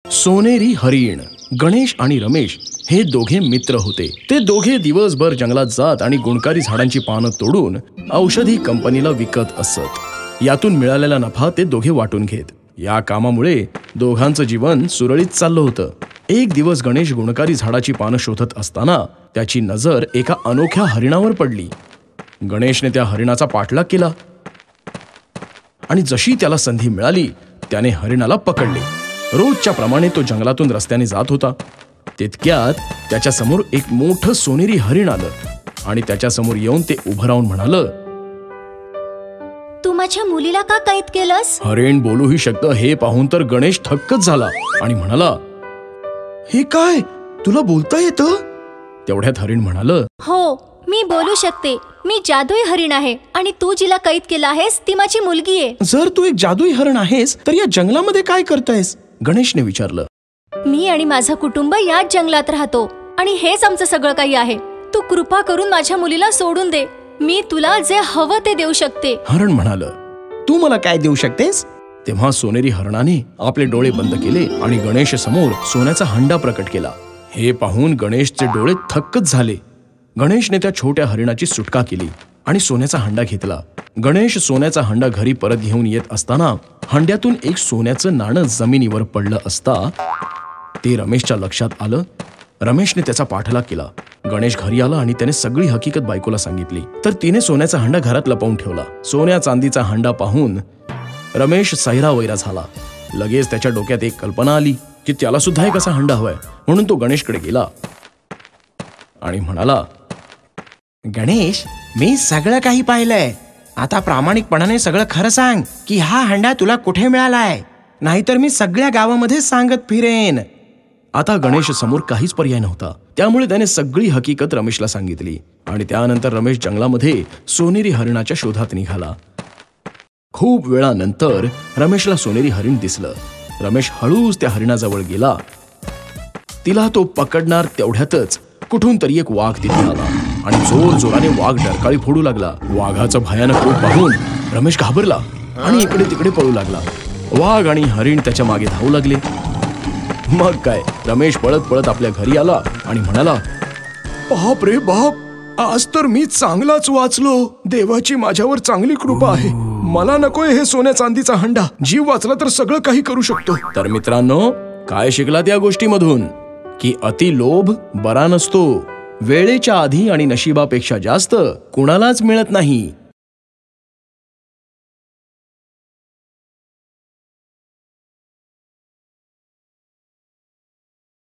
सोनेरी हरिण. गणेश आणि रमेश हे दोघे मित्र होते. ते दोघे दिवसभर जंगलात जात आणि गुणकारी झाडांची पानं तोडून औषधी कंपनीला विकत असत. यातून मिळालेला नफा ते दोघे वाटून घेत. या कामामुळे दोघांचं जीवन सुरळीत चाललं होतं. एक दिवस गणेश गुणकारी झाडाची पानं शोधत असताना त्याची नजर एका अनोख्या हरिणावर पडली. गणेशने त्या हरिणाचा पाठलाग केला आणि जशी त्याला संधी मिळाली त्याने हरिणाला पकडले. रोजच्या प्रमाणे तो जंगलातून रस्त्याने जात होता. तितक्यात त्याच्या समोर एक मोठं सोनेरी हरिण आलं आणि त्याच्या समोर येऊन ते उभं राहून म्हणालं, तू माझ्या मुलीला का कैद केलंस? हरिण बोलूही शकतं हे पाहून तर गणेश थक्कच झाला आणि म्हणाला, हे काय, तुला बोलता येतं? तेवढ्यात हरिण म्हणालं, हो, मी बोलू शकते. मी जादुई हरिण आहे आणि तू जिला कैद केलं आहेस ती माझी मुलगी आहे. जर तू एक जादुई हरिण आहेस तर या जंगलामध्ये काय करतायस? गणेशने विचारलं. मी आणि माझं कुटुंब याच जंगलात राहतो आणि हेच आमचं सगळं काही आहे. तू कृपा करून माझ्या मुलीला सोडून दे. मी तुला जे हवं ते देऊ शकते. हरण म्हणालं, तू मला काय देऊ शकतेस? तेव्हा सोनेरी हरणाने आपले डोळे बंद केले आणि गणेश समोर सोन्याचा हंडा प्रकट केला. हे पाहून गणेशचे डोळे थक्कच झाले. गणेशने त्या छोट्या हरिणाची सुटका केली आणि सोन्याचा हंडा घेतला. गणेश सोन्याचा हंडा घरी परत घेऊन येत असताना हंड्यातून एक सोन्याचं नाणं जमिनीवर पडलं असता ते रमेशच्या लक्षात आलं. रमेशने त्याचा पाठलाग केला. गणेश घरी आला आणि त्याने सगळी हकीकत बायकोला सांगितली. तर तिने सोन्याचा हंडा घरात लपवून ठेवला. सोन्या चांदीचा हंडा पाहून रमेश सैरावैरा झाला. लगेच त्याच्या डोक्यात एक कल्पना आली की त्याला सुद्धा एक असा हंडा हवाय. म्हणून तो गणेशकडे गेला आणि म्हणाला, गणेश, मी सगळं काही पाहिलंय. आता प्रामाणिकपणाने सगळं खरं सांग की हा हंडा तुला कुठे मिळालाय, नाहीतर मी सगळ्या गावामध्ये सांगत फिरेन. आता गणेश समोर काहीच पर्याय नव्हता. त्यामुळे त्याने सगळी हकीकत रमेशला सांगितली आणि त्यानंतर रमेश जंगलामध्ये सोनेरी हरिणाच्या शोधात निघाला. खूप वेळानंतर रमेशला सोनेरी हरिण दिसलं. रमेश हळूच त्या हरिणाजवळ गेला. तिला तो पकडणार तेवढ्यातच कुठून तरी एक वाघ तिथे आला आणि जोर जोराने वाघ डरकाळी फोडू लागला. वाघाचं भयानक रूप पाहून रमेश घाबरला आणि इकडे तिकडे पळू लागला. वाघ आणि हरिण त्याच्या मागे धावू लागले. मग काय, रमेश पळत पळत आपल्या घरी आला आणि म्हणाला, बाप रे बाप, आज तर मी चांगलाच वाचलो. देवाची माझ्यावर चांगली कृपा आहे. मला नकोय हे सोन्या चांदीचा हंडा. जीव वाचला तर सगळं काही करू शकतो. तर मित्रांनो, काय शिकलात या गोष्टीमधून? की अति लोभ बरा नसतो. वेळेच्या आधी आणि नशिबापेक्षा जास्त कुणालाच मिळत नाही.